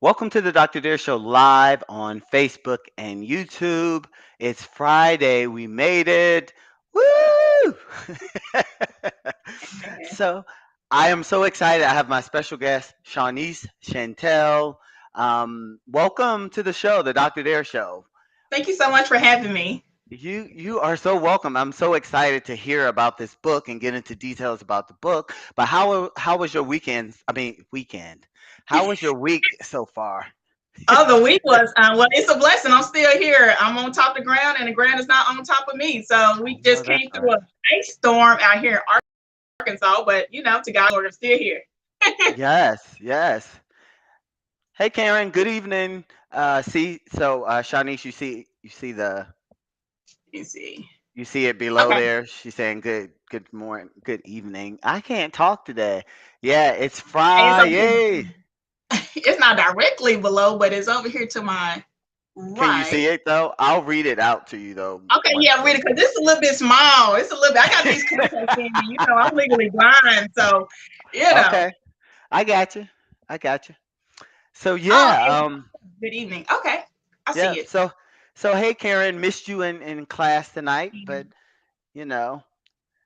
Welcome to the Dr. Dare Show live on Facebook and YouTube. It's Friday. We made it. Woo! So I am so excited. I have my special guest, Shawnise Chantell. Welcome to the show, the Dr. Dare Show. Thank you so much for having me. You are so welcome. I'm so excited to hear about this book and get into details about the book. But how was your weekend? I mean weekend. How was your week so far? Oh, the week was well. It's a blessing. I'm still here. I'm on top of the ground, and the ground is not on top of me. So we Oh, just that's came through right. a ice storm out here in Arkansas, but to God, Lord, I'm still here. Yes, yes. Hey Karen, good evening. Shanice, You see. you see it below Okay. there. She's saying good morning, good evening. I can't talk today. Yeah, it's It's over Friday. here. It's not directly below, but it's over here to my Can you right. see it though? I'll read it out to you though Okay, once yeah, read the it because this is a little bit small. It's a little bit. I got these contacts in me. I'm legally blind, so you know. Okay. I got you. I got you. So Oh, yeah, okay. Good evening. Okay, I yeah. see it. So hey Karen, missed you in class tonight, but you know,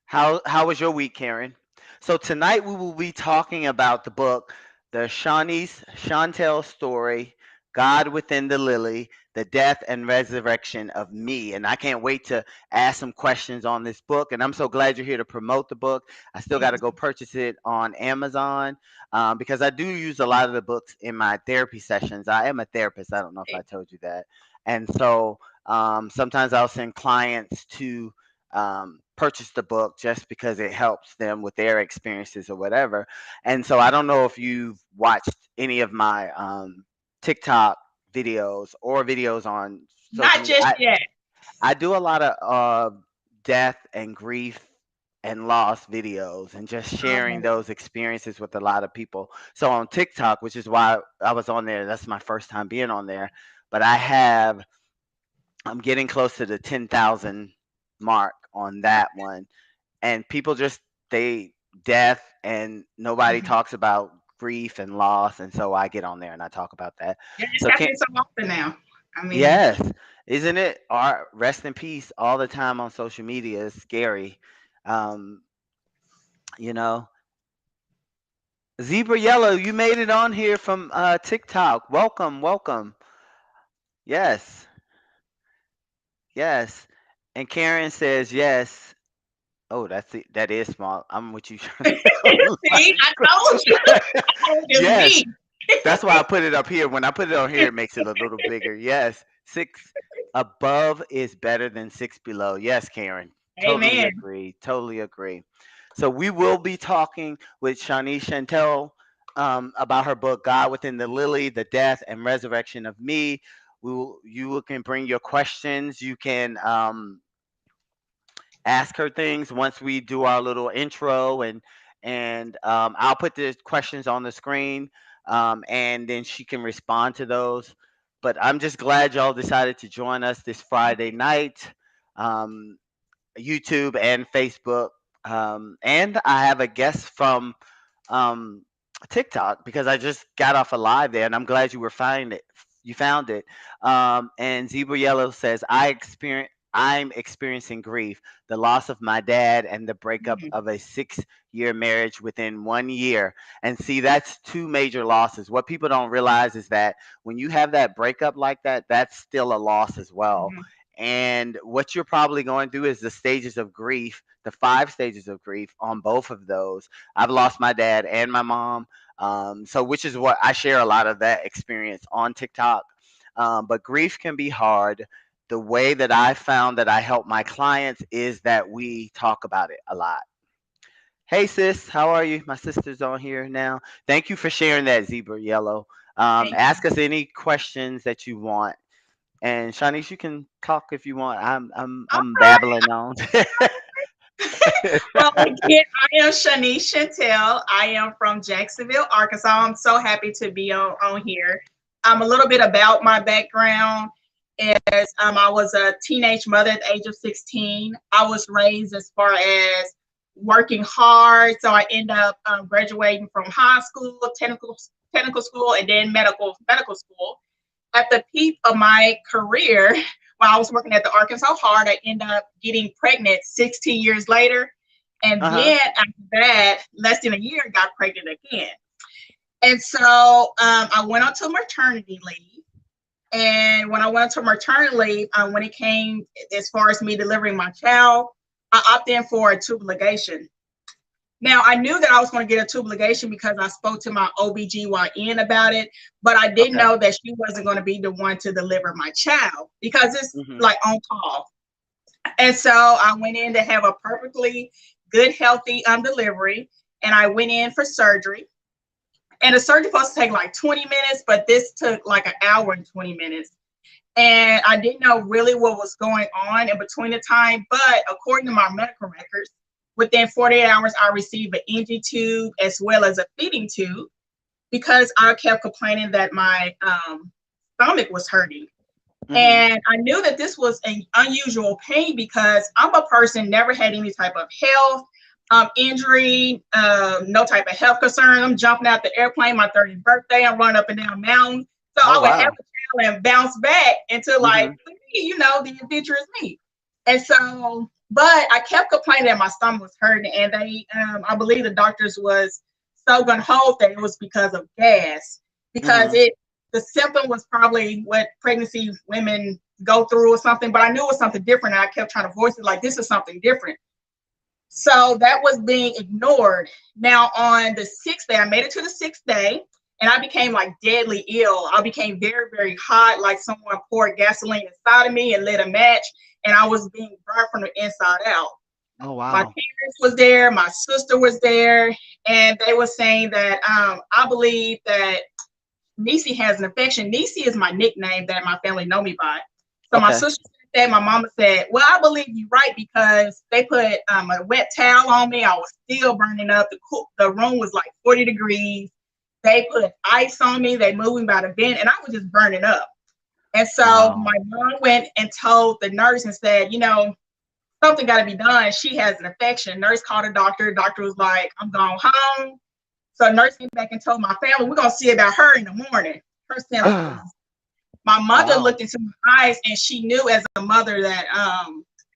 how was your week, Karen? So tonight we will be talking about the book, the Shawnee's Chantel story, God Within the Lily, the death and resurrection of me. And I can't wait to ask some questions on this book. And I'm so glad you're here to promote the book. I still got Thank to you. go purchase it on Amazon because I do use a lot of the books in my therapy sessions. I am a therapist. I don't know if I told you that. And so sometimes I'll send clients to purchase the book just because it helps them with their experiences or whatever. And so I don't know if you've watched any of my TikTok videos or videos on social Not media. just yet. I do a lot of death and grief and loss videos and just sharing Um, those experiences with a lot of people. So on TikTok, which is why I was on there, that's my first time being on there. But I'm getting close to the 10,000 mark on that one, and people just they death and nobody mhm. talks about grief and loss, and so I get on there and I talk about that. Yeah, it's So can happening so often now. I mean, yes, isn't it? Our rest in peace all the time on social media is scary. Um, you know, Zebra Yellow, you made it on here from TikTok. Welcome, welcome. Yes, yes. And Karen says yes. Oh, that is small. I'm with you. see, I told you, it's Yes, me. that's why I put it up here. When I put it on here, it makes it a little bigger. Yes, six above is better than six below. Yes, Karen. Totally Amen. agree. Totally agree. So we will be talking with Shawnee's Chantel about her book, God Within the Lily, the Death and Resurrection of Me. You can bring your questions. You can ask her things once we do our little intro, and I'll put the questions on the screen, and then she can respond to those. But I'm just glad y'all decided to join us this Friday night, um, YouTube and Facebook. And I have a guest from um, TikTok because I just got off a live there, and I'm glad you were find it. You found it. And Zebra Yellow says, I'm experiencing grief, the loss of my dad, and the breakup Mhm. of a 6 year marriage within 1 year. And see, that's two major losses. What people don't realize is that when you have that breakup like that, that's still a loss as well. Mhm. And what you're probably going through is the stages of grief, the 5 stages of grief on both of those. I've lost my dad and my mom. So, which is what I share a lot of that experience on TikTok. But grief can be hard. The way that I found that I help my clients is that we talk about it a lot. Hey sis, how are you? My sister's on here now. Thank you for sharing that, Zebra Yellow. Thank you. Ask us any questions that you want. And Shanice, you can talk if you want. I'm babbling on. Well, again, I am Shawnise Chantell. I am from Jacksonville, Arkansas. I'm so happy to be on here. A little bit about my background is I was a teenage mother at the age of 16. I was raised as far as working hard. So I ended up graduating from high school, technical school, and then medical school. At the peak of my career, while I was working at the Arkansas Heart, I ended up getting pregnant 16 years later. And Uh-huh. then after that, less than a year, got pregnant again. And so I went on to maternity leave. And when I went to maternity leave, when it came as far as me delivering my child, I opted in for a tubal ligation. Now, I knew that I was going to get a tubal ligation because I spoke to my OBGYN about it, but I didn't Okay. know that she wasn't going to be the one to deliver my child because it's Mhm. like on call. And so I went in to have a perfectly good, healthy delivery, and I went in for surgery. And the surgery was supposed to take like 20 minutes, but this took like an hour and 20 minutes. And I didn't know really what was going on in between the time. But according to my medical records, within 48 hours, I received an NG tube as well as a feeding tube because I kept complaining that my stomach was hurting. Mhm. And I knew that this was an unusual pain because I'm a person never had any type of health injury, no type of health concern. I'm jumping out the airplane, my 30th birthday, I'm running up and down mountains. So Oh I would have wow. a child and bounce back into like, Mhm. the adventurous me. And so, but I kept complaining that my stomach was hurting, and I believe the doctors was so gun ho that it was because of gas, because Mhm. the symptom was probably what pregnancy women go through or something, but I knew it was something different. And I kept trying to voice it like this is something different. So that was being ignored. Now, on the 6th day, I made it to the 6th day and I became like deadly ill. I became very, very hot, like someone poured gasoline inside of me and lit a match, and I was being burned from the inside out. Oh My wow. parents was there, my sister was there, and they were saying that I believe that Nisi has an infection. Nisi is my nickname that my family know me by. So my Okay. sister said, my mama said, well, I believe you're right because they put a wet towel on me. I was still burning up. The room was like 40 degrees. They put ice on me. They moved me by the vent, and I was just burning up. And so Wow. my mom went and told the nurse and said, something got to be done. She has an infection. Nurse called a doctor. Doctor was like, I'm going home. So nurse came back and told my family, we're going to see about her in the morning. Her symptoms. My mother Wow. looked into my eyes and she knew as a mother that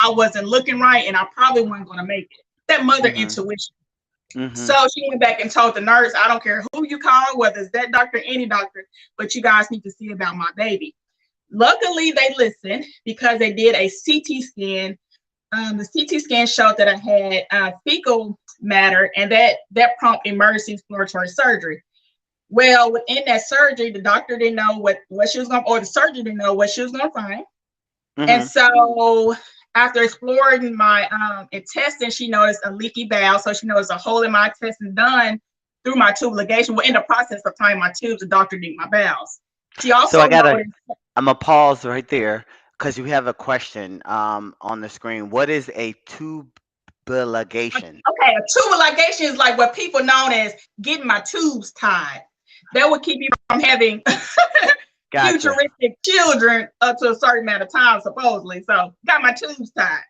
I wasn't looking right and I probably wasn't going to make it. That mother Mhm. intuition. Mhm. So she went back and told the nurse, I don't care who you call, whether it's that doctor, any doctor, but you guys need to see about my baby. Luckily, they listened because they did a CT scan. The CT scan showed that I had fecal matter, and that prompted emergency exploratory surgery. Well, within that surgery, the doctor didn't know what she was going to, or the surgeon didn't know what she was going to find. And Mhm. so after exploring my intestine, she noticed a leaky bowel. So she noticed a hole in my intestine done through my tube ligation. Well, in the process of tying my tubes, the doctor did my bowels. She So also noticed, I'm gonna pause right there because you have a question on the screen. What is a tubalagation? okay, a tube ligation is like what people known as getting my tubes tied. That would keep you from having Gotcha. futuristic children up to a certain amount of time, supposedly. So got my tubes tied.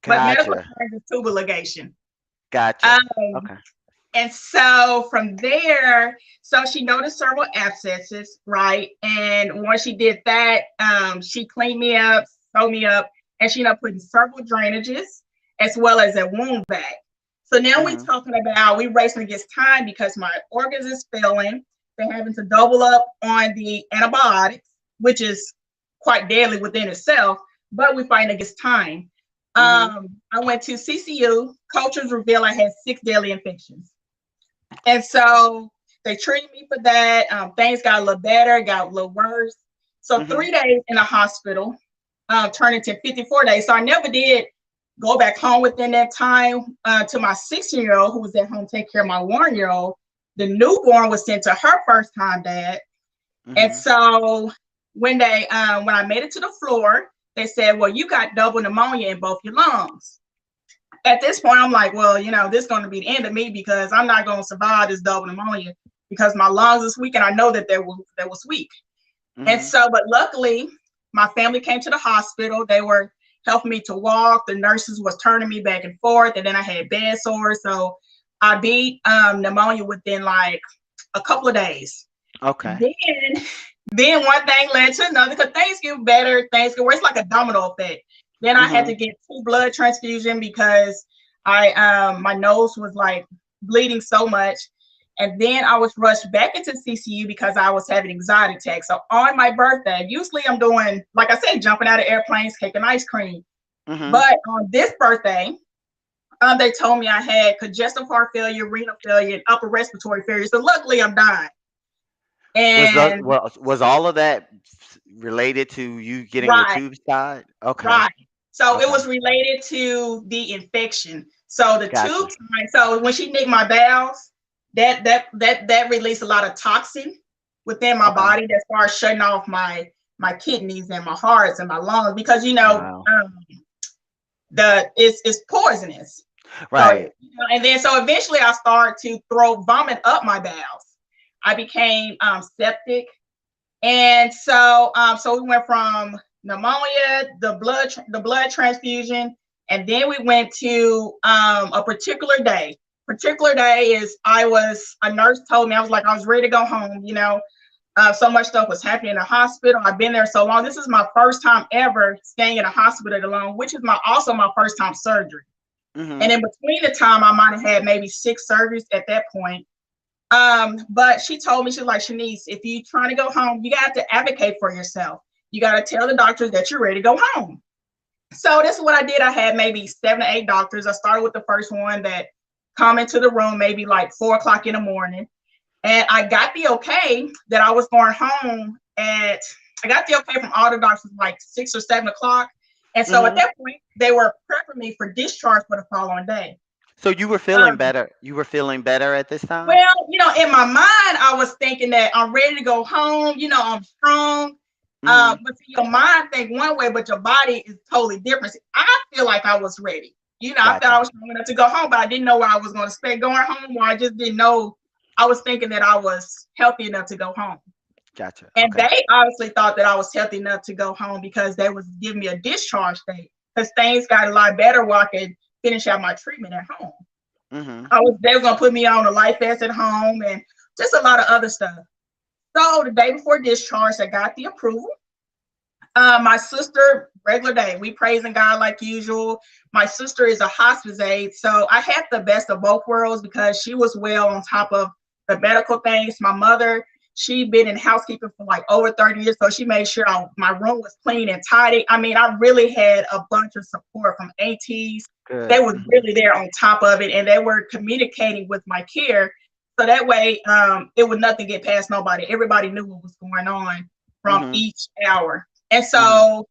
But medical Gotcha. terms is tubal ligation. Gotcha. Um, Okay. and so from there, so she noticed several abscesses, right? And once she did that, she cleaned me up, sewed me up, and she ended up putting several drainages as well as a wound vac. So now we're Mhm. talking about we racing against time because my organs is failing. They're having to double up on the antibiotics, which is quite deadly within itself. but we're fighting against time. Mhm. I went to CCU. Cultures reveal I had 6 deadly infections, and so they treated me for that. Things got a little better, got a little worse. So Mhm. 3 days in the hospital turned into 54 days. So I never did go back home within that time to my 16-year-old who was at home taking care of my 1 year old. The newborn was sent to her first time dad. And Mhm. so when I made it to the floor, they said, well, you got double pneumonia in both your lungs. At this point, I'm like, well, this is going to be the end of me because I'm not going to survive this double pneumonia because my lungs is weak and I know that that was weak. And Mhm. so, but luckily, my family came to the hospital. They were helping me to walk. The nurses was turning me back and forth, and then I had bed sores. So I beat pneumonia within like a couple of days. Okay. Then one thing led to another because things get better, things get worse. It's like a domino effect. Then I had to Mhm. get 2 blood transfusion because I my nose was like bleeding so much. And then I was rushed back into CCU because I was having anxiety attacks. So on my birthday, usually I'm doing, like I said, jumping out of airplanes, cake and ice cream. Mhm. But on this birthday, they told me I had congestive heart failure, renal failure, and upper respiratory failure. So luckily I'm dying. And Was all of that related to you getting your right, tubes tied? Okay. right. So it Okay. was related to the infection. So the tube Gotcha. time. So when she nicked my bowels, that released a lot of toxin within my Okay. body as far as shutting off my kidneys and my hearts and my lungs because Wow. the it's poisonous. So Right. and then so eventually I started to throw vomit up my bowels. I became septic. And so we went from pneumonia, the blood transfusion, and then we went to a particular day. Particular day is a nurse told me I was ready to go home. So much stuff was happening in the hospital. I've been there so long. This is my first time ever staying in a hospital alone, which is also my first time surgery. And Mhm. in between the time, I might have had maybe 6 surgeries at that point. But she told me, she's like, Shanice, if you trying to go home, you got to advocate for yourself. You got to tell the doctors that you're ready to go home. So this is what I did. I had maybe 7 to 8 doctors. I started with the first one that come into the room maybe like 4 o'clock in the morning. And I got the okay that I was going home I got the okay from all the doctors like 6 or 7 o'clock. And so at Mhm. that point, they were prepping me for discharge for the following day. So you were feeling Um, better. You were feeling better at this time? Well, in my mind, I was thinking that I'm ready to go home. I'm strong. Mhm. But see, your mind think one way, but your body is totally different. See, I feel like I was ready. I felt I Gotcha. was strong enough to go home, but I didn't know where I was going to stay going home, or I just didn't know. I was thinking that I was healthy enough to go home. Gotcha. And Okay. they obviously thought that I was healthy enough to go home because they was giving me a discharge date because things got a lot better where I could finish out my treatment at home. Mhm. They were gonna put me on a life vest at home and just a lot of other stuff. So the day before discharge, I got the approval. My sister, regular day, we praising God like usual. My sister is a hospice aide, so I had the best of both worlds because she was well on top of the medical things. My mother, she'd been in housekeeping for like over 30 years, so she made sure my room was clean and tidy. I mean, I really had a bunch of support from ATs. They Good. was Mhm. really there on top of it, and they were communicating with my care, so that way it would nothing get past nobody. Everybody knew what was going on from Mhm. each hour. And Mhm. so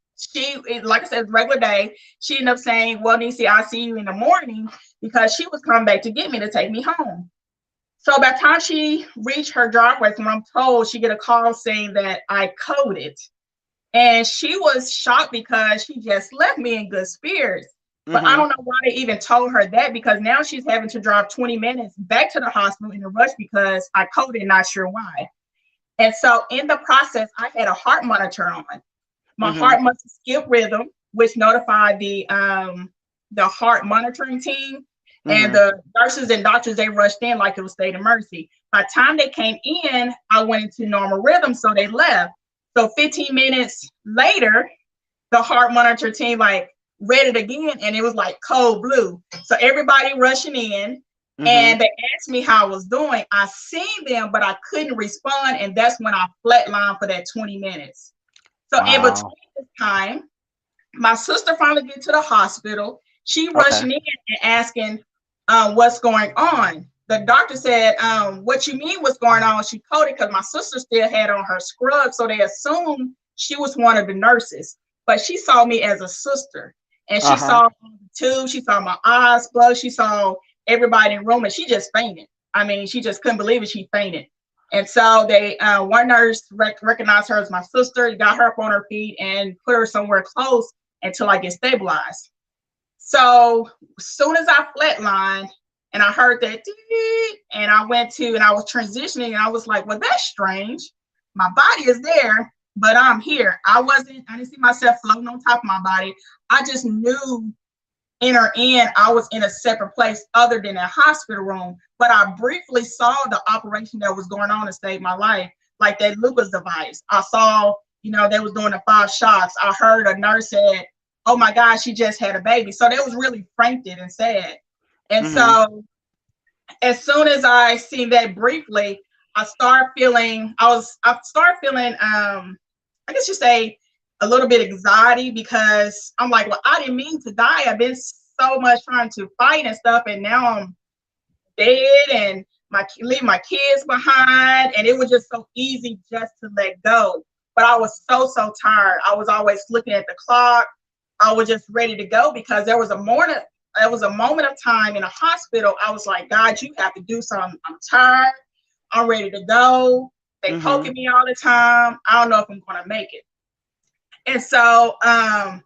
like I said, regular day, she ended up saying, well, Nisi, I'll see you in the morning because she was coming back to get me to take me home. So by the time she reached her driveway from I'm told, she get a call saying that I coded. And she was shocked because she just left me in good spirits. But I Mhm. don't know why they even told her that because now she's having to drive 20 minutes back to the hospital in a rush because I coded, not sure why. And so in the process, I had a heart monitor on. My Mhm. heart must skip rhythm, which notified the heart monitoring team. And Mhm. the nurses and doctors, they rushed in like it was state of mercy. By the time they came in, I went into normal rhythm, so they left. So 15 minutes later, the heart monitor team like read it again, and it was like cold blue. So everybody rushing in, Mhm. and they asked me how I was doing. I seen them, but I couldn't respond, and that's when I flatlined for that 20 minutes. So in between Wow. this time, My sister finally get to the hospital. She Okay. rushing in and asking what's going on. The doctor said, what you mean what's going on? She told it because my sister still had on her scrub, so they assumed she was one of the nurses. But she saw me as a sister, and she Uh-huh. saw the tube. She saw my eyes blood. She saw everybody in the room, and she just fainted. I mean, she just couldn't believe it. She fainted. And so they, one nurse recognized her as my sister, got her up on her feet, and put her somewhere close until I get stabilized. So as soon as I flatlined and I heard that, and I went to, and I was transitioning, and I was like, well, that's strange. My body is there, but I'm here. I didn't see myself floating on top of my body. I just knew inner end, I was in a separate place other than a hospital room. But I briefly saw the operation that was going on to save my life, like that Lucas device. I saw, they was doing the 5 shots. I heard a nurse said, "Oh my God, she just had a baby." So they was really frantic and sad. And Mhm. so as soon as I seen that briefly, I started feeling I guess you say a little bit anxiety because I'm like, well, I didn't mean to die. I've been so much trying to fight and stuff, and now I'm dead and leave my kids behind, and it was just so easy just to let go. But I was so tired. I was always looking at the clock. I was just ready to go because there was a moment of time in a hospital. I was like, God, you have to do something. I'm tired. I'm ready to go. They Mhm. poking me all the time. I don't know if I'm gonna make it. And so I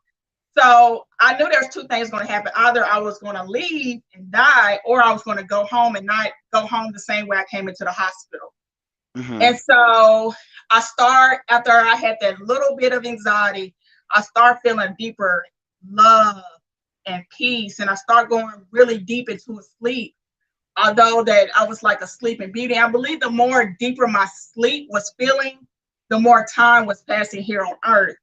knew there was two things going to happen. Either I was going to leave and die, or I was going to go home and not go home the same way I came into the hospital. And Mhm. so after I had that little bit of anxiety, I start feeling deeper love and peace. And I start going really deep into a sleep. Although that I was like a sleeping beauty, I believe the more deeper my sleep was feeling, the more time was passing here on earth.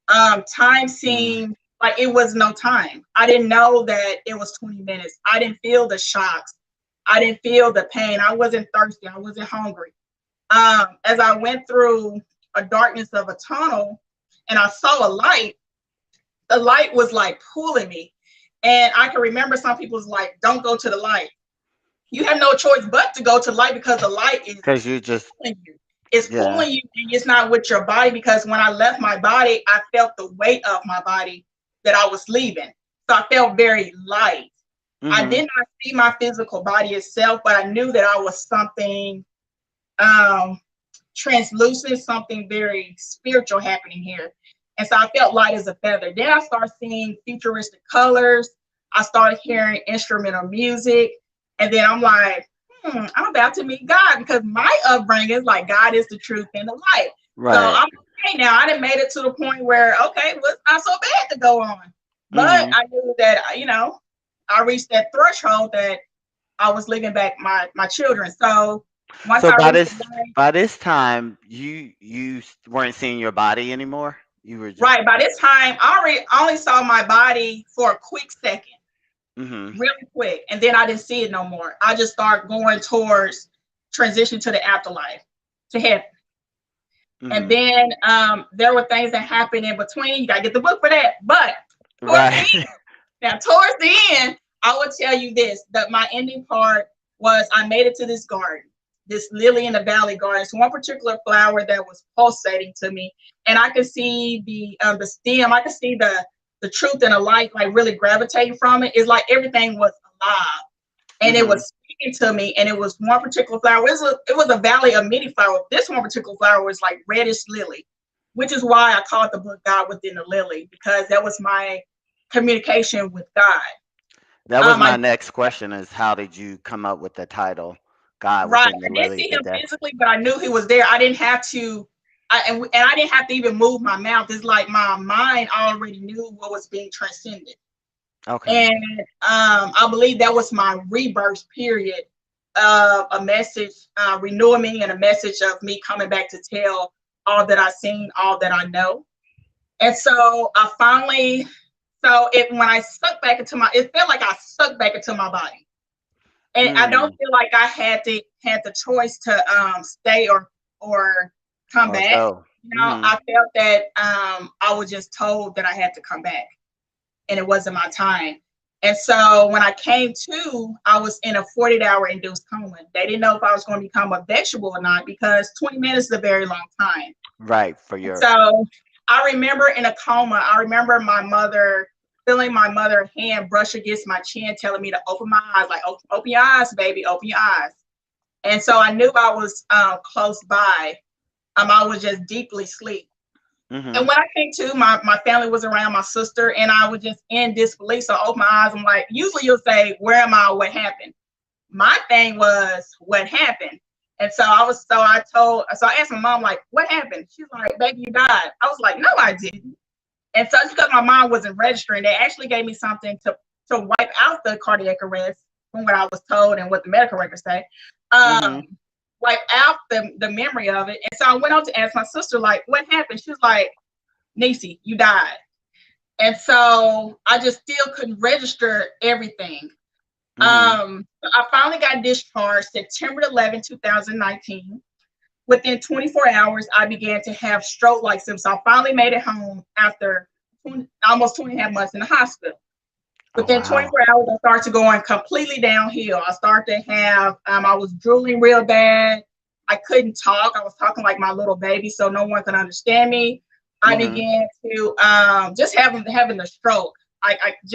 Time Mm. seemed like it was no time. I didn't know that it was 20 minutes. I didn't feel the shocks. I didn't feel the pain. I wasn't thirsty. I wasn't hungry. As I went through a darkness of a tunnel and I saw a light, the light was like pulling me. And I can remember some people's like, don't go to the light. You have no choice but to go to light because the light is Cuz you just pulling you. It's yeah. pulling you and it's not with your body because when I left my body, I felt the weight of my body that I was leaving. So I felt very light. I Mhm. did not see my physical body itself, but I knew that I was something um, translucent, something very spiritual happening here. And so I felt light as a feather. Then I started seeing futuristic colors. I started hearing instrumental music. And then I'm like, I'm about to meet God because my upbringing is like God is the truth and the light. So Right. I'm okay now. I didn't made it to the point where, okay, well, it's not so bad to go on. But Mhm. I knew that, I reached that threshold that I was leaving back my children. So once So I reached the light, by this time weren't seeing your body anymore? You were just right, by this time, I already only saw my body for a quick second, mhm. really quick, and then I didn't see it no more. I just started going towards transition to the afterlife, to heaven. And Mhm. then there were things that happened in between. You gotta get the book for that. But towards the Right. towards the end, I will tell you this: that my ending part was I made it to this garden, this lily in the valley garden. It's one particular flower that was pulsating to me, and I could see the stem. I could see the truth and the light like really gravitating from it. It's like everything was alive and it Mhm. was speaking to me. And it was one particular flower. It was a valley of many flowers. This one particular flower was like reddish lily, which is why I called the book God Within the Lily, because that was my communication with God. That was I my next question is how did you come up with the title God Right, Within the I didn't Lily see the him Death? physically, but I knew he was there. I didn't have to. And I didn't have to even move my mouth. It's like my mind already knew what was being transcended. Okay. And I believe that was my rebirth period of a message renewing me and a message of me coming back to tell all that I've seen, all that I know. And so I finally, so it when I sucked back into my, it felt like I sucked back into my body, and I don't Mm. feel like I had the choice to stay or come Or back. go. I Mhm. felt that I was just told that I had to come back. and it wasn't my time. And so when I came to, I was in a 48-hour induced coma. They didn't know if I was going to become a vegetable or not because 20 minutes is a very long time. Right. For And your. so I remember in a coma, I remember my mother feeling my mother's hand brush against my chin, telling me to open my eyes, like, open your eyes, baby, open your eyes. And so I knew I was close by. I was just deeply asleep. And Mhm. when I came to, my family was around, my sister, and I was just in disbelief. So I opened my eyes. I'm like, usually you'll say, where am I? What happened? My thing was, what happened? And so I asked my mom, like, what happened? She's like, baby, you died. I was like, no, I didn't. And so it's because my mom wasn't registering. They actually gave me something to wipe out the cardiac arrest from what I was told and what the medical records say. Mhm. Wipe out the memory of it. And so I went on to ask my sister, like, what happened? She was like, Nisi, you died. And so I just still couldn't register everything. Mhm. I finally got discharged September 11, 2019. Within 24 hours, I began to have stroke-like symptoms. So I finally made it home after almost 2.5 months in the hospital. Oh Within wow. 24 hours, I started going completely downhill. I started to have, I was drooling real bad. I couldn't talk. I was talking like my little baby, so no one could understand me. I Mhm. began to just having the stroke. I was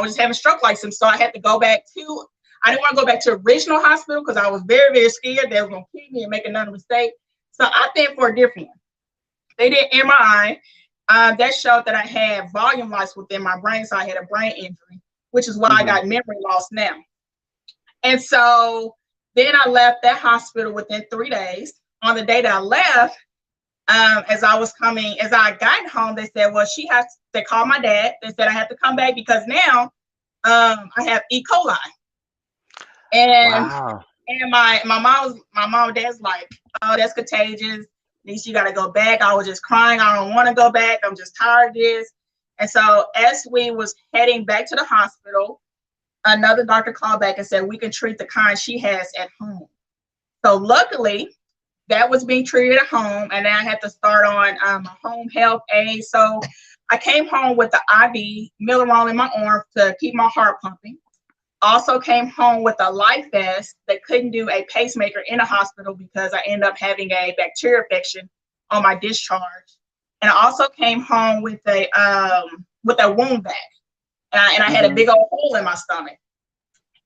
just having stroke like some, so I had to go back to. I didn't want to go back to original hospital because I was very, very scared they were going to keep me and make another mistake. So I opted for a different one. They did MRI. That showed that I had volume loss within my brain, so I had a brain injury, which is why I Mhm. got memory loss now. And so then I left that hospital within 3 days. On the day that I left, as I got home, they said, well, they called my dad. They said I had to come back because now I have E. coli. And Wow. my mom and dad's like, oh, that's contagious. At least you got to go back. I was just crying. I don't want to go back. I'm just tired of this. And so as we was heading back to the hospital, another doctor called back and said we can treat the kind she has at home. So luckily, that was being treated at home, and then I had to start on a home health aid. So I came home with the IV Millerol in my arm to keep my heart pumping. Also came home with a life vest. They couldn't do a pacemaker in a hospital because I ended up having a bacteria infection on my discharge. And I also came home with a wound vac, and I had a Mhm. big old hole in my stomach.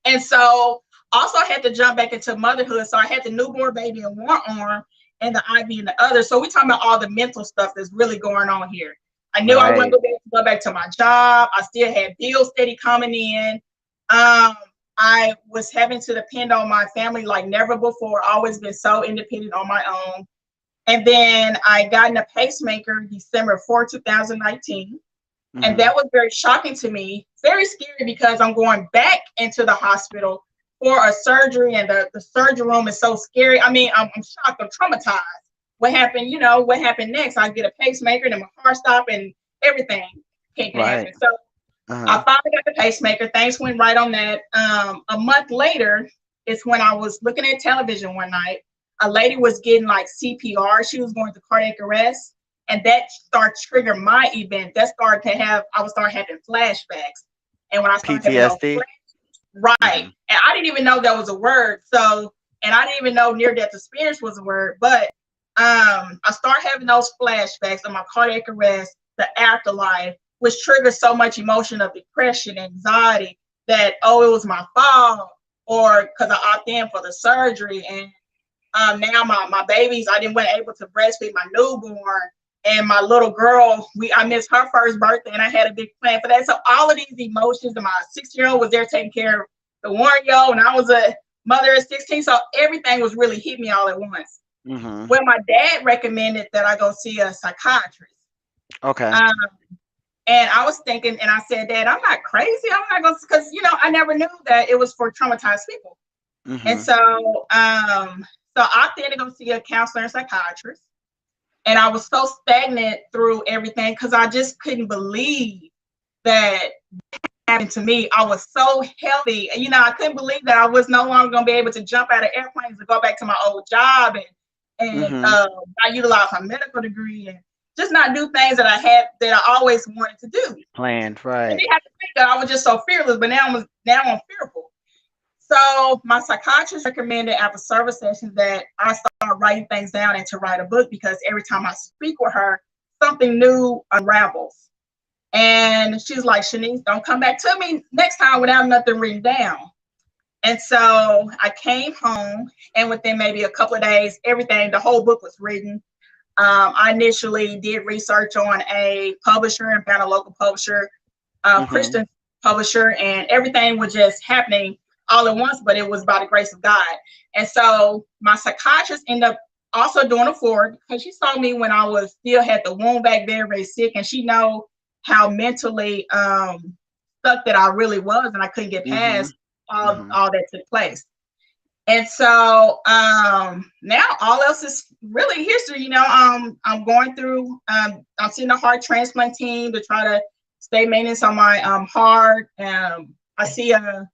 And so also I had to jump back into motherhood. So I had the newborn baby in one arm and the IV in the other. So we're talking about all the mental stuff that's really going on here. I knew I wasn't Right. going to be able to go back to my job. I still had bills steady coming in. Um, I was having to depend on my family like never before. Always been so independent on my own. And then I got in a pacemaker December 4, 2019. And Mhm. that was very shocking to me, very scary because I'm going back into the hospital for a surgery, and the surgery room is so scary. I mean, I'm shocked, I'm traumatized. What happened, what happened next? I get a pacemaker and my heart stop and everything can Right. happen. So I Uh-huh. finally got the pacemaker. Things went right on that. A month later is when I was looking at television one night. A lady was getting like CPR. She was going to cardiac arrest, and that started trigger my event. That started to have I would start having flashbacks, and when I started having those PTSD. right, Mhm. and I didn't even know that was a word. So, and I didn't even know near death experience was a word. But I started having those flashbacks of my cardiac arrest, the afterlife, which triggered so much emotion of depression, anxiety that it was my fault, or because I opted in for the surgery, and now my babies, I didn't want able to breastfeed my newborn. And my little girl, I missed her first birthday, and I had a big plan for that. So all of these emotions, and my 6-year-old was there taking care of the 1-year-old, and I was a mother at 16. So everything was really hitting me all at once. Mhm. Well, my dad recommended that I go see a psychiatrist. Okay. Um, and I was thinking, and I said, Dad, I'm not crazy. I'm not going to, because, I never knew that it was for traumatized people. And Mhm. so I opted to go see a counselor and psychiatrist. And I was so stagnant through everything because I just couldn't believe that happened to me. I was so healthy. I couldn't believe that I was no longer going to be able to jump out of airplanes and go back to my old job and Mhm. I utilized my medical degree and just not do things that I had that I always wanted to do. Planned, And right. they have to think that I was just so fearless, but now I'm fearful. So my psychiatrist recommended after service sessions that I start writing things down and to write a book because every time I speak with her, something new unravels. And she's like, Shanice, don't come back to me next time without nothing written down. And so I came home, and within maybe a couple of days, everything, the whole book was written. I initially did research on a publisher and found a local publisher, Mhm. Christian publisher, and everything was just happening all at once, but it was by the grace of God. And so my psychiatrist ended up also doing a forward because she saw me when I was still had the wound back there, very sick, and she know how mentally stuck that I really was, and I couldn't get Mhm. past Mhm. all that took place. And so now all else is really history. I'm going through. I'm seeing a heart transplant team to try to stay maintenance on my heart. I see a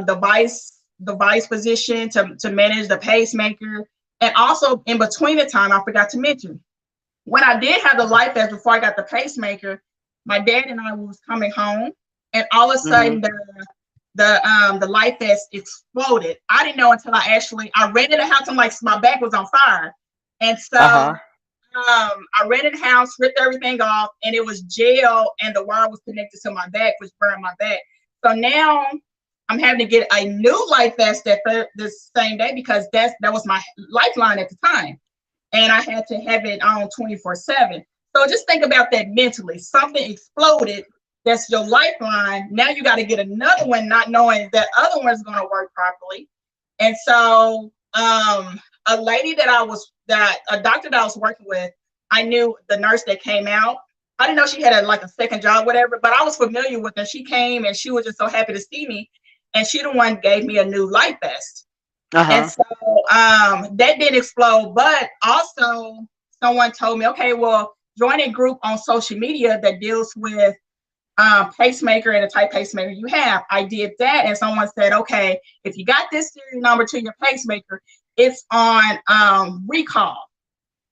device position to manage the pacemaker, and also in between the time I forgot to mention when I did have the life vest before I got the pacemaker. My dad and I was coming home, and all of a sudden Mhm. the light vest exploded. I didn't know until I ran in the house. I'm like, my back was on fire, and so Uh huh. I ran in the house, ripped everything off, and it was gel, and the wire was connected to my back, which burned my back. So now I'm having to get a new life vest this same day because that was my lifeline at the time, and I had to have it on 24/7. So just think about that mentally. Something exploded. That's your lifeline. Now you got to get another one, not knowing that other one's going to work properly. And so, a lady a doctor that I was working with, I knew the nurse that came out. I didn't know she had like a second job, whatever, but I was familiar with her. She came and she was just so happy to see me, and she the one gave me a new life vest. Uh And huh. so that didn't explode, but also someone told me, okay, well, join a group on social media that deals with pacemaker and the type pacemaker you have. I did that, and someone said, okay, if you got this serial number to your pacemaker, it's on recall.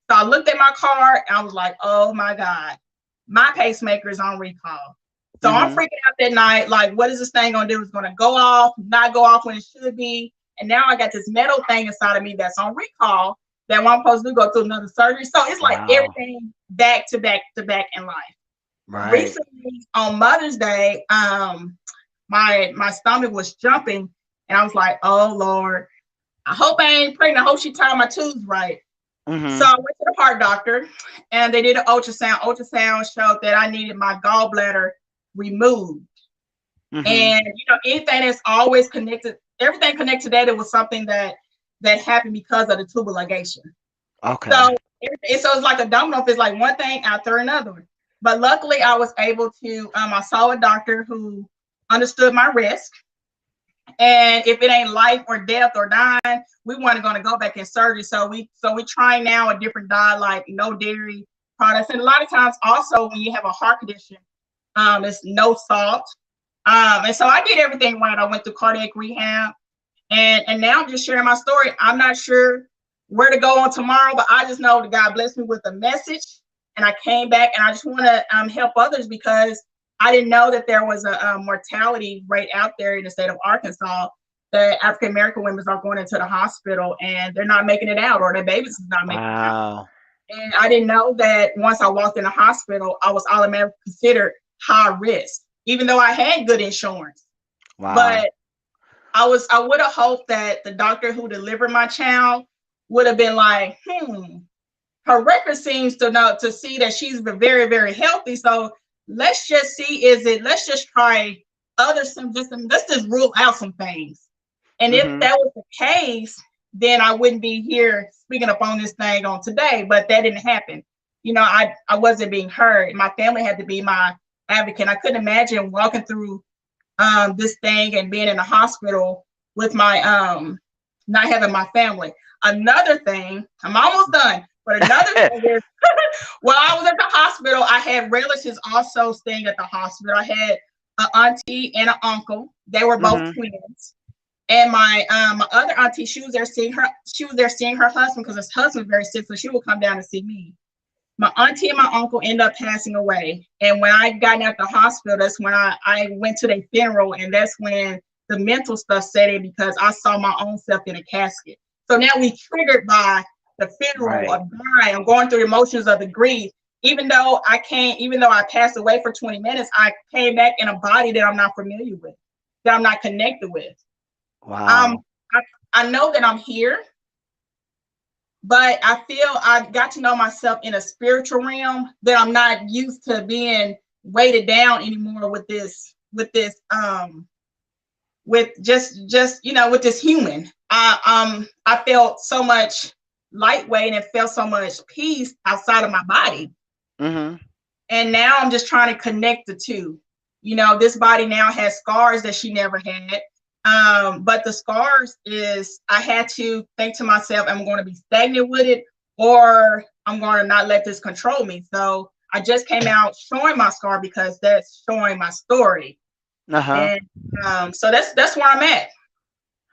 So I looked at my card and I was like, oh my God, my pacemaker is on recall. So I'm Mhm. freaking out that night, like, what is this thing gonna do? It's gonna go off, not go off when it should be. And now I got this metal thing inside of me that's on recall that when I'm supposed to go through another surgery. So it's like Wow. everything back to back to back in life. Right. Recently on Mother's Day, my stomach was jumping, and I was like, "Oh Lord, I hope I ain't pregnant. I hope she tied my tubes right." So Mhm. I went to the heart doctor, and they did an ultrasound. Ultrasound showed that I needed my gallbladder removed, Mhm. and anything that's always connected, everything connected to that, it was something that happened because of the tubal ligation. Okay. So it's like a domino. It's like one thing after another. But luckily, I was able to. I saw a doctor who understood my risk, and if it ain't life or death or dying, we weren't going to go back in surgery. So we trying now a different diet, like no dairy products, and a lot of times also when you have a heart condition, it's no salt. And so I did everything right. I went through cardiac rehab, and now I'm just sharing my story. I'm not sure where to go on tomorrow, but I just know that God blessed me with a message, and I came back, and I just want to help others because I didn't know that there was a mortality rate out there in the state of Arkansas that African American women are going into the hospital and they're not making it out, or their babies is not making it out. Wow. And I didn't know that once I walked in the hospital, I was automatically considered high risk, even though I had good insurance. Wow. But I would have hoped that the doctor who delivered my child would have been like, her record seems to know to see that she's been very, very healthy. So let's just try other symptoms. Let's just rule out some things. And if Mhm. that was the case, then I wouldn't be here speaking up on this thing on today. But that didn't happen. I wasn't being heard. My family had to be my advocate. I couldn't imagine walking through this thing and being in the hospital with my not having my family. Another thing, I'm almost done, but another thing is while I was at the hospital, I had relatives also staying at the hospital. I had an auntie and an uncle. They were both Mhm. twins. And my other auntie, she was there seeing her husband because his husband was very sick, so she would come down to see me. my auntie and my uncle ended up passing away. And when I got out the hospital, that's when I went to their funeral. And that's when the mental stuff set in because I saw my own self in a casket. So now we triggered by the funeral Right. of dying. I'm going through the emotions of the grief. Even though I passed away for 20 minutes, I came back in a body that I'm not familiar with, that I'm not connected with. Um, Wow. I, I know that I'm here, but I feel I got to know myself in a spiritual realm that I'm not used to being weighted down anymore with just with this human. I felt so much lightweight and felt so much peace outside of my body. Mm-hmm. And now I'm just trying to connect the two. This body now has scars that she never had. But the scars is I had to think to myself, I'm going to be stagnant with it, or I'm going to not let this control me. So I just came out showing my scar because that's showing my story. Uh-huh. And so that's where I'm at.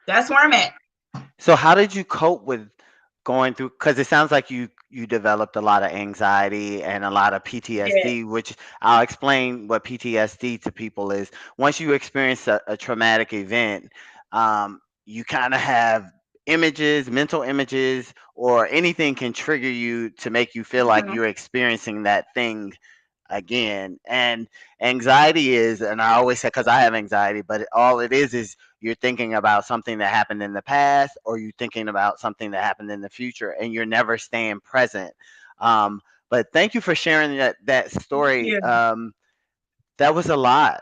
That's where I'm at. So how did you cope with going through, because it sounds like you developed a lot of anxiety and a lot of Yeah. PTSD, which I'll explain what PTSD to people is. Once you experience a traumatic event, you kind of have images, mental images, or anything can trigger you to make you feel like Mhm. you're experiencing that thing again. And anxiety is, and I always say, because I have anxiety, but all it is you're thinking about something that happened in the past, or you're thinking about something that happened in the future, and you're never staying present. um, but thank you for sharing that story. Yeah. That was a lot.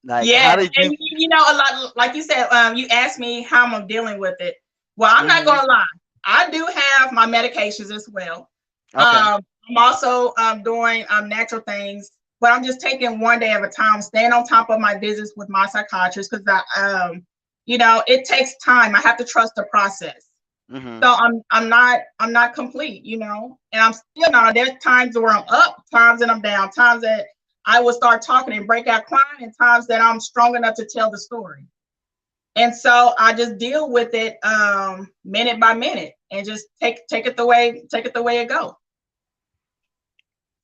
Like, how Yes, did and you? a lot like you said. You asked me how I'm dealing with it. Well, I'm not Hmm. gonna lie. I do have my medications as well. Okay. I'm also doing natural things, but I'm just taking one day at a time, staying on top of my visits with my psychiatrist because it takes time. I have to trust the process. Hmm. So I'm not complete, and I'm still not. There's times where I'm up, times that I'm down, times that I will start talking and break out crying, and times that I'm strong enough to tell the story. And so I just deal with it minute by minute and just take it the way it goes.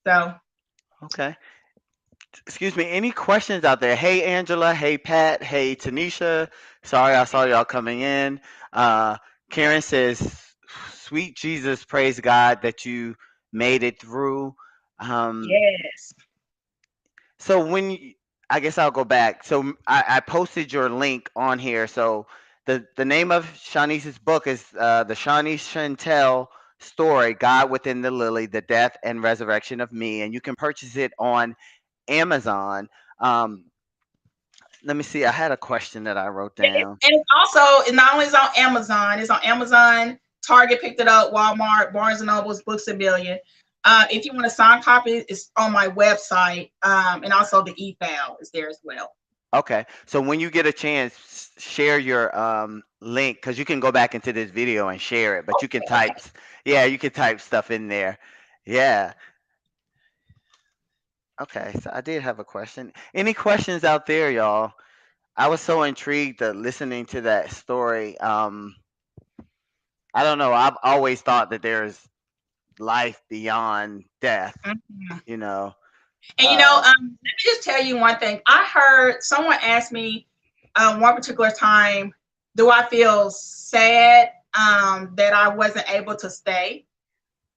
So Okay. Excuse me, any questions out there? Hey Angela, hey Pat, hey Tanisha. Sorry, I saw y'all coming in. uh Karen says, sweet Jesus, praise God that you made it through. um yes. so when you, I guess I'll go back. So I posted your link on here. So the name of Shawnice's book is the Shawnise Chantell story, God Within the Lily, the Death and Resurrection of Me, and you can purchase it on Amazon. um Let me see. I had a question that I wrote down. And it's also it not only is on Amazon, it's on Amazon. Target picked it up. Walmart, Barnes and Nobles, Books a Million. If you want a signed copy, it's on my website, and also the e-file is there as well. Okay. So when you get a chance, share your link, because you can go back into this video and share it, but you can type, yeah, you can type stuff in there. Yeah. Okay. So I did have a question. Any questions out there, y'all? I was so intrigued listening to that story. I don't know. I've always thought that there's life beyond death, Mhm. you know. And Uh, let me just tell you one thing. I heard someone ask me one particular time, do I feel sad that I wasn't able to stay?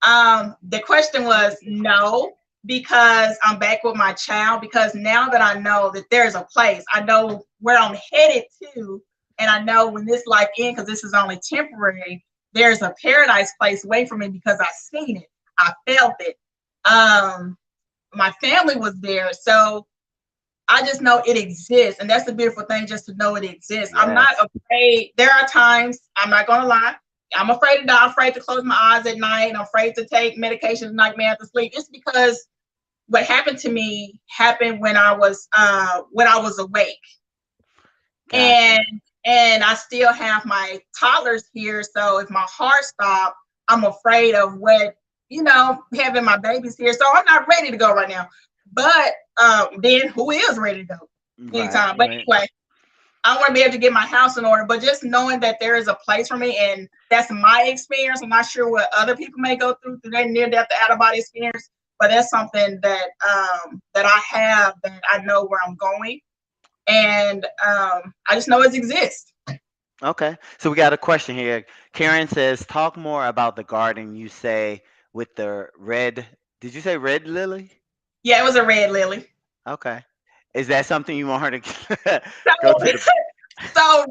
The question was no, because I'm back with my child. Because now that I know that there's a place, I know where I'm headed to, and I know when this life ends, because this is only temporary, there's a paradise place waiting for me because I've seen it, I felt it. Um, my family was there, so I just know it exists, and that's the beautiful thing, just to know it exists. I'm not yes. afraid. There are times, I'm not gonna lie, I'm afraid to die. I'm afraid to close my eyes at night. I'm afraid to take medication at night, man, to sleep. It's because what happened to me happened when I was awake, Gotcha. and and I still have my toddlers here. So if my heart stopped, I'm afraid of what having my babies here. So I'm not ready to go right now. But then who is ready to go Right. anytime? But Right. anyway, I want to be able to get my house in order. But just knowing that there is a place for me, and that's my experience. I'm not sure what other people may go through their near death out of body experience. but that's something that I have, that I know where I'm going, and I just know it exists. Okay. So we got a question here. Karen says, talk more about the garden you say with the red. Did you say red lily? Yeah, it was a red lily. Okay. Is that something you want her to So, go to the? so,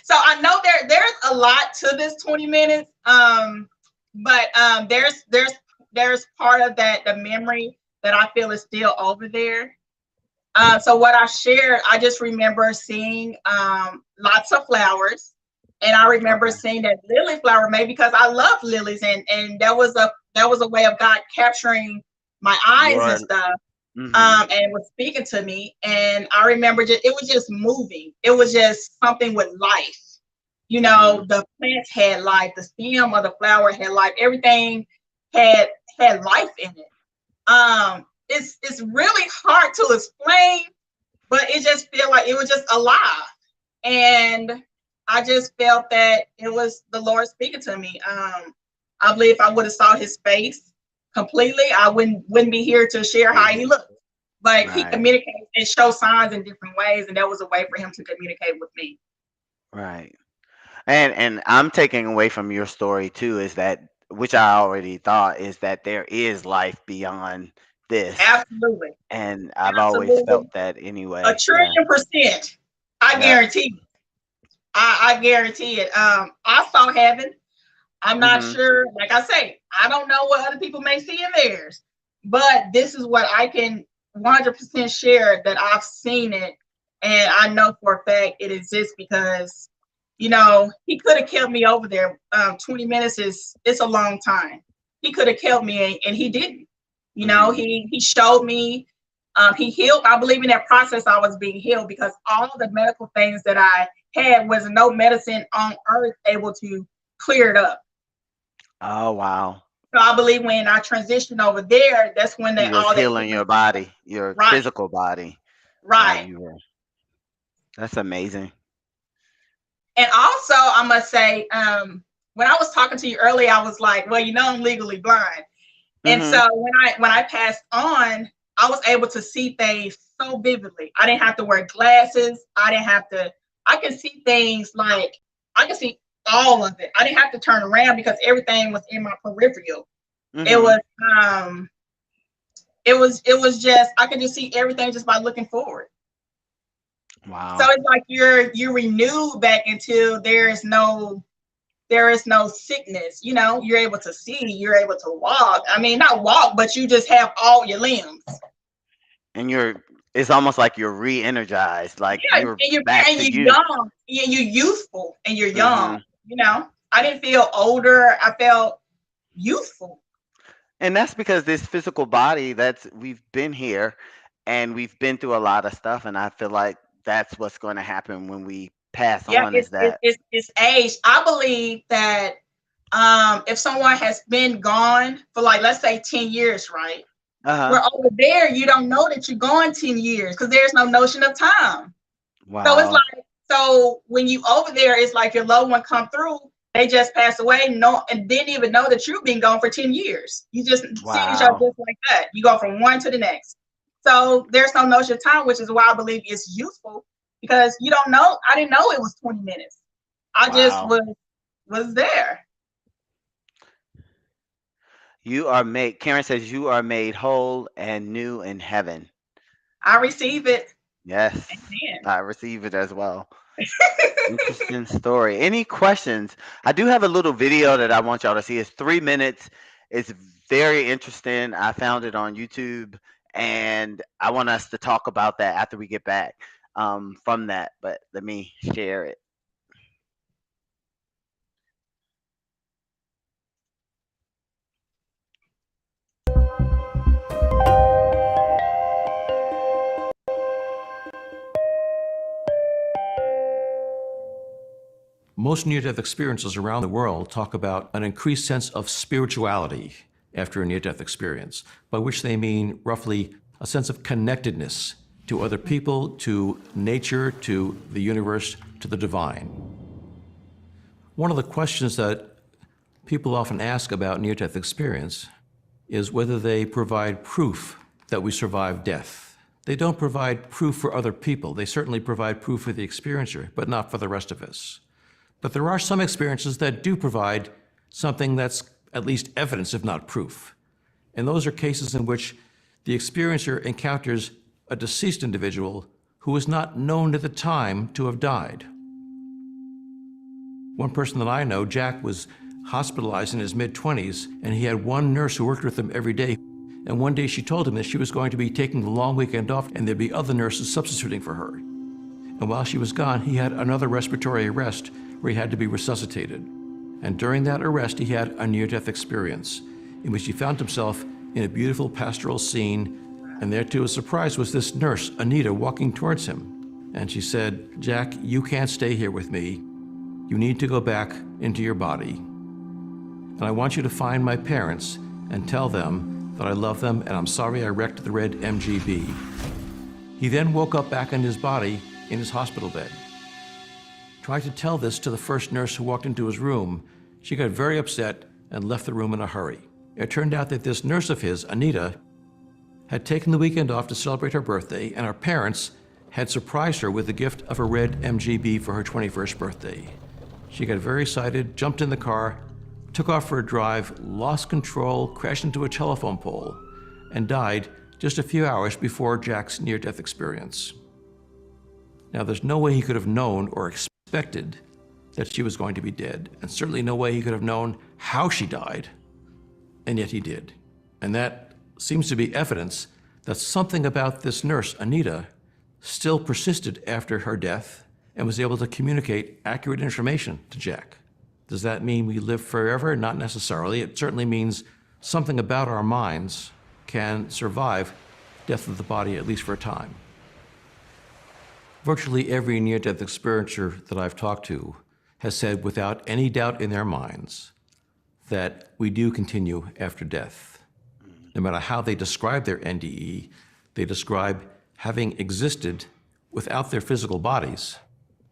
so I know there's a lot to this 20 minutes. But there's part of that, the memory that I feel is still over there. So what I shared, I just remember seeing lots of flowers, and I remember Okay. seeing that lily flower, maybe because I love lilies, and that was a way of God capturing my You eyes and are. stuff, Mm-hmm. and was speaking to me. And I remember it was just moving. It was just something with life. You Mm-hmm. know, the plants had life, the stem of the flower had life, everything had life in it. It's really hard to explain, but it just felt like it was just alive. And I just felt that it was the Lord speaking to me. I believe if I would have saw his face completely, I wouldn't be here to share how he looked. But he Right. communicates and shows signs in different ways, and that was a way for him to communicate with me. Right. And I'm taking away from your story too is that, which I already thought, is that there is life beyond this, Absolutely. and I've always Absolutely. felt that A anyway. Yeah. trillion percent. I Yep. guarantee. I guarantee it. I saw heaven. I'm not Mhm. sure. Like I say, I don't know what other people may see in theirs, but this is what I can 100% share, that I've seen it, and I know for a fact it exists because, he could have kept me over there. 20 minutes is it's a long time. He could have kept me, and he didn't. Mhm. He showed me. He healed. I believe in that process. I was being healed because all the medical things that I had was no medicine on earth able to clear it up. Oh wow. So I believe when I transitioned over there, that's when He was all that healing healing your started. body, your Right, physical body, while right. you were. That's amazing. And also, I must say, when I was talking to you earlier, I was like, well, I'm legally blind. And Mhm. so when I passed on, I was able to see things so vividly. I didn't have to wear glasses. I didn't have to. I could see things like I could see all of it. I didn't have to turn around because everything was in my peripheral. It Mhm. was um it was just I could just see everything just by looking forward. So Wow. it's like you're renewed back until there is no sickness. You're able to see, you're able to walk. I mean, not walk, but you just have all your limbs. And you're. It's almost like you're re-energized, like Yeah, and you're you're back and to you're you. young. Yeah, you're youthful and you're young. Mhm. I didn't feel older. I felt youthful. And that's because this physical body, that's we've been here and we've been through a lot of stuff, and I feel like that's what's going to happen when we pass Yeah, on, is it's it's that. it's, it's age. I believe that if someone has been gone for, like, let's say 10 years, right? Uh-huh. Where over there you don't know that you're gone 10 years because there's no notion of time. So it's Wow. like, so when you over there, it's like your loved one come through, they just passed away, no, and didn't even know that you've been gone for 10 years. You just seeing each other Wow. just like that. You go from one to the next. So there's no notion of time, which is why I believe it's useful, because you don't know. I didn't know it was 20 minutes. I just Wow. was there. You are made, Karen says, you are made whole and new in heaven. I receive it. Yes, Amen. I receive it as well. Interesting story. Any questions? I do have a little video that I want y'all to see. It's 3 minutes. It's very interesting. I found it on YouTube, and I want us to talk about that after we get back from that. But let me share it. Most near-death experiences around the world talk about an increased sense of spirituality after a near-death experience, by which they mean roughly a sense of connectedness to other people, to nature, to the universe, to the divine. One of the questions that people often ask about near-death experience is whether they provide proof that we survive death. They don't provide proof for other people. They certainly provide proof for the experiencer, but not for the rest of us. But there are some experiences that do provide something that's at least evidence, if not proof. And those are cases in which the experiencer encounters a deceased individual who was not known at the time to have died. One person that I know, Jack, was hospitalized in his mid-20s, and he had one nurse who worked with him every day. And one day she told him that she was going to be taking the long weekend off and there'd be other nurses substituting for her. And while she was gone, he had another respiratory arrest where he had to be resuscitated. And during that arrest, he had a near-death experience in which he found himself in a beautiful pastoral scene, and there to his surprise was this nurse, Anita, walking towards him. And she said, "Jack, you can't stay here with me. You need to go back into your body. And I want you to find my parents and tell them that I love them and I'm sorry I wrecked the red MGB." He then woke up back in his body in his hospital bed. Tried to tell this to the first nurse who walked into his room. She got very upset and left the room in a hurry. It turned out that this nurse of his, Anita, had taken the weekend off to celebrate her birthday, and her parents had surprised her with the gift of a red MGB for her 21st birthday. She got very excited, jumped in the car, took off for a drive, lost control, crashed into a telephone pole, and died just a few hours before Jack's near-death experience. Now, there's no way he could have known or expected that she was going to be dead, and certainly no way he could have known how she died, and yet he did. And that seems to be evidence that something about this nurse, Anita, still persisted after her death and was able to communicate accurate information to Jack. Does that mean we live forever? Not necessarily. It certainly means something about our minds can survive death of the body, at least for a time. Virtually every near-death experiencer that I've talked to has said without any doubt in their minds that we do continue after death. No matter how they describe their NDE, they describe having existed without their physical bodies,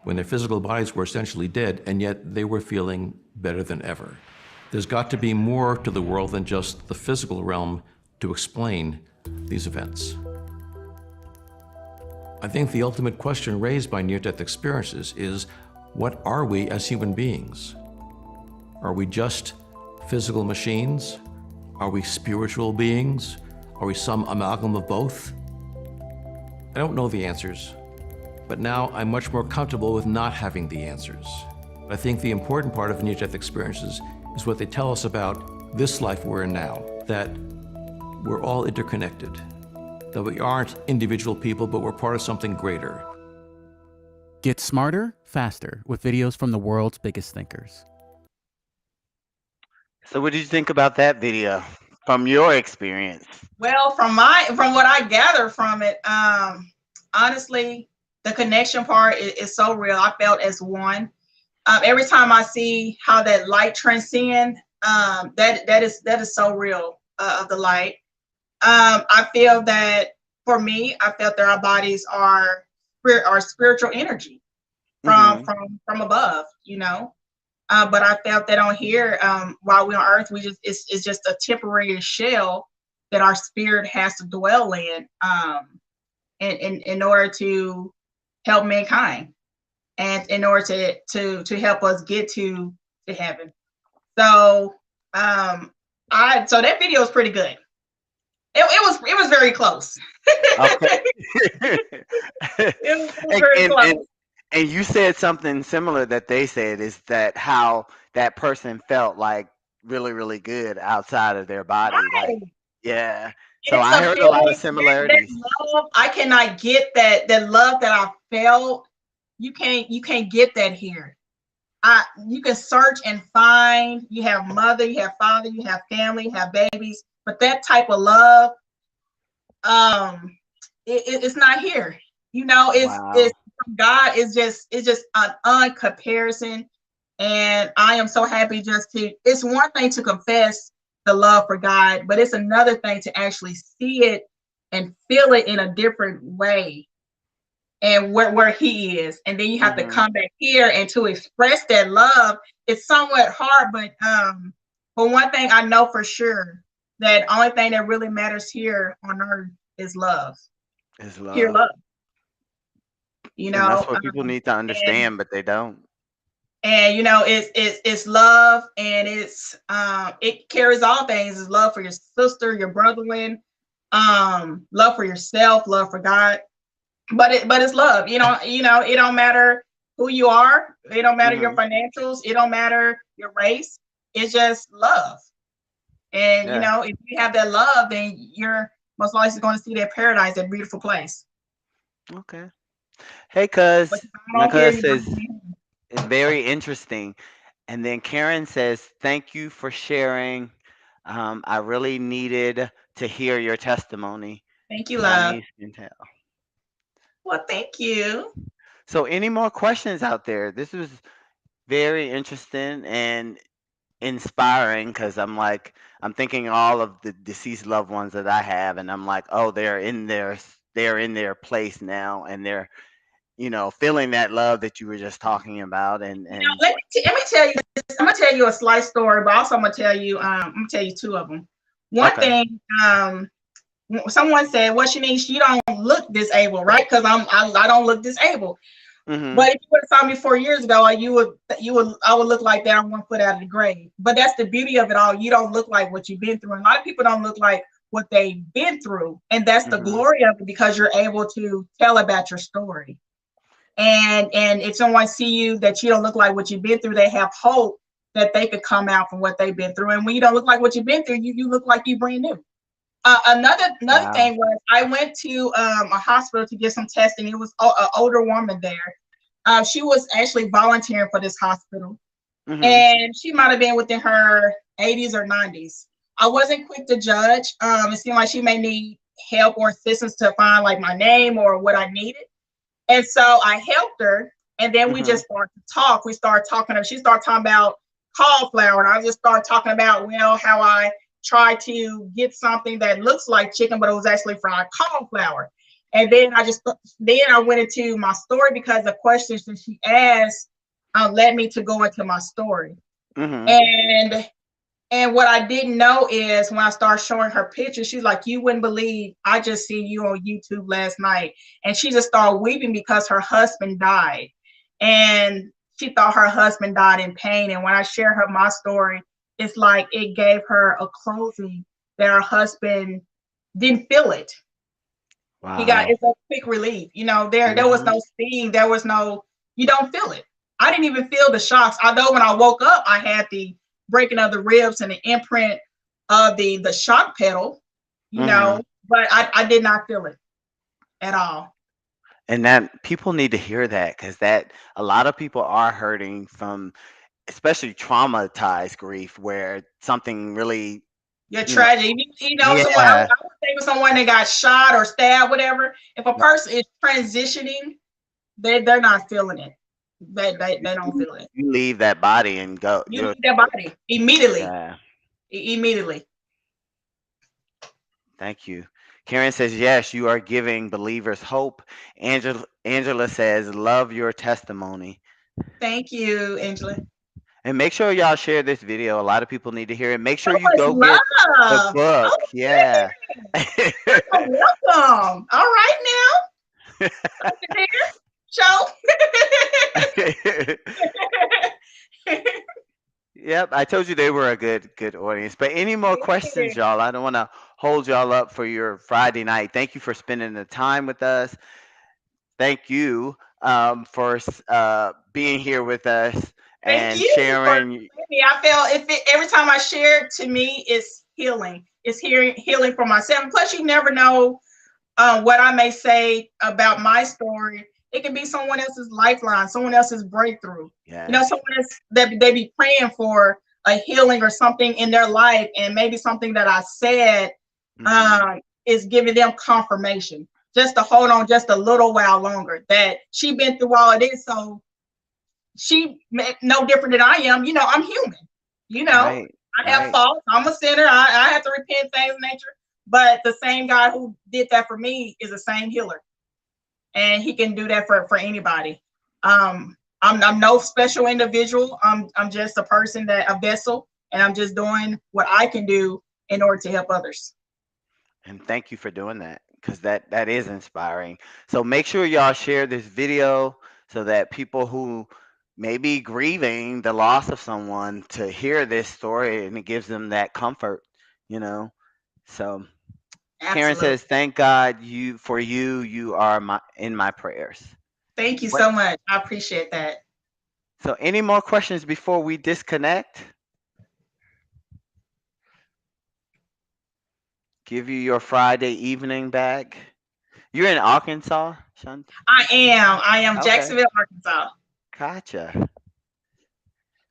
when their physical bodies were essentially dead, and yet they were feeling better than ever. There's got to be more to the world than just the physical realm to explain these events. I think the ultimate question raised by near-death experiences is, what are we as human beings? Are we just physical machines? Are we spiritual beings? Are we some amalgam of both? I don't know the answers, but now I'm much more comfortable with not having the answers. I think the important part of near-death experiences is what they tell us about this life we're in now, that we're all interconnected, that we aren't individual people, but we're part of something greater. Get smarter, faster with videos from the world's biggest thinkers. So what did you think about that video from your experience? Well, from what I gather from it, honestly, the connection part is so real. I felt as one. Every time I see how that light transcends, that is so real of the light. I feel that for me, I felt that our bodies are spiritual energy from above, you know. But I felt that on here, while we're on Earth, it's just a temporary shell that our spirit has to dwell in order to help mankind, and in order to help us get to heaven. So so that video was pretty good. It was very close. Okay. It was very close. And you said something similar that they said, is that how that person felt like really, really good outside of their body. Right. Like, yeah. So It's I heard a lot of similarities. That love, I cannot get that love that I felt. You can't get that here. You can search and find. You have mother, you have father, you have family, you have babies, but that type of love, it's not here. You know, it's God is just an comparison, and I am so happy it's one thing to confess the love for God, but it's another thing to actually see it and feel it in a different way, and where He is, and then you have to come back here and to express that love. It's somewhat hard, but one thing I know for sure, that only thing that really matters here on earth is love, It's pure love. love. You And that's know, what people need to and understand, but they don't. you know, it's love, and it carries all things. It's love for your sister, your brotherland, love for yourself, love for God. But it's love. It don't matter who you are. It don't matter your Hmm. financials. It don't matter your race. It's just love. And Yeah. if you have that love, then you're most likely going to see that paradise, that beautiful place. Okay. Hey, But cuz. if you My don't hear, cuz you bring says me. it's very interesting. And then Karen says, "Thank you for sharing. I really needed to hear your testimony, Thank you, love. Shawnese Chantell." Well, thank you. So, any more questions out there? This was very interesting and inspiring because I'm thinking all of the deceased loved ones that I have, and I'm like, oh, they're in their place now, and they're feeling that love that you were just talking about, and Let me tell you this. I'm gonna tell you a slight story, but also I'm gonna tell you two of them. One okay. thing, someone said, "Well, Shanice, you don't look disabled, right?" Because I don't look disabled. Mhm. But if you would have saw me 4 years ago, I would look like that on one foot out of the grave. But that's the beauty of it all. You don't look like what you've been through. And a lot of people don't look like what they've been through, and that's the Mhm. glory of it, because you're able to tell about your story. And if someone see you that you don't look like what you've been through, they have hope that they could come out from what they've been through. And when you don't look like what you've been through, you look like you brand new. Another Wow. thing was, I went to a hospital to get some testing. It was an older woman there. She was actually volunteering for this hospital, Mhm. and she might have been within her 80s or 90s. I wasn't quick to judge. It seemed like she may need help or assistance to find like my name or what I needed. And so I helped her, and then we Mhm. just started to talk. We started talking. She started talking about cauliflower, and I just started talking about, well, how I tried to get something that looks like chicken, but it was actually fried cauliflower. And then I went into my story, because the questions that she asked led me to go into my story. Mhm. And what I didn't know is, when I started showing her pictures, she's like, "You wouldn't believe, I just seen you on YouTube last night." And she just started weeping because her husband died. And she thought her husband died in pain. And when I share her my story, it's like it gave her a closing that her husband didn't feel it. Wow. It's a quick relief. There was Mhm. no sting, there was no, you don't feel it. I didn't even feel the shocks. Although when I woke up, I had the breaking of the ribs and the imprint of the shock pedal, Mhm. but I did not feel it at all. And that people need to hear that, because that a lot of people are hurting from, especially traumatized grief, where something really, You're you know, tragic. Someone, I yeah. would say, with someone that got shot or stabbed, whatever. If a person is transitioning, they're not feeling it. They don't feel it. You leave that body and go. You leave their body immediately. Yeah. Immediately. Thank you. Karen says, yes, you are giving believers hope. Angela says, love your testimony. Thank you, Angela. And make sure y'all share this video. A lot of people need to hear it. Make So sure you much go get the love. book. Oh, Yeah. you're welcome. All right now. Something there. Show. Yep, I told you they were a good audience. But any more questions, y'all? I don't want to hold y'all up for your Friday night. Thank you for spending the time with us. Thank you for being here with us Thank and you for sharing. me. I felt every time I share it, to me, it's healing. It's healing for myself. Plus, you never know what I may say about my story. It can be someone else's lifeline, someone else's breakthrough. Yes. Someone else that they be praying for a healing or something in their life, and maybe something that I said Hmm. is giving them confirmation, just to hold on just a little while longer, that she been through all of this, so she no different than I am. I'm human. Right. I have Right. faults. I'm a sinner. I have to repent, things of nature. But the same God who did that for me is the same healer, and He can do that for anybody. I'm no special individual. I'm just a person, that a vessel, and I'm just doing what I can do in order to help others. And thank you for doing that, because that is inspiring. So make sure y'all share this video so that people who may be grieving the loss of someone to hear this story, and it gives them that comfort, you know. So Karen Absolutely. says, "Thank God you are in my prayers." Thank you What? so much. I appreciate that. So any more questions before we disconnect? Give you your Friday evening bag. You're in Arkansas, Shunt? I am. I am Okay, Jacksonville, Arkansas. gotcha.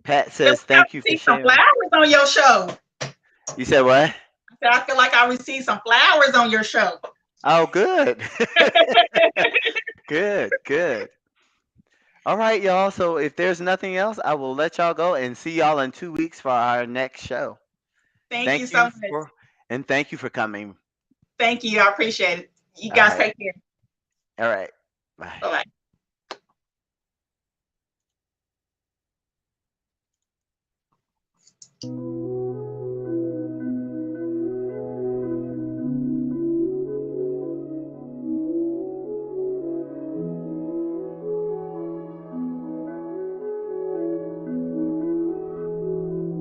Pat Feel says, like I "Thank you for received some sharing." flowers on your show. You said what? I feel like I received some flowers on your show. Oh, good. Good, good. All right, y'all. So if there's nothing else, I will let y'all go and see y'all in 2 weeks for our next show. Thank you Thank so you much. thank you for coming. Thank you. I appreciate it. You All guys right. take care. All right. Bye. Bye bye.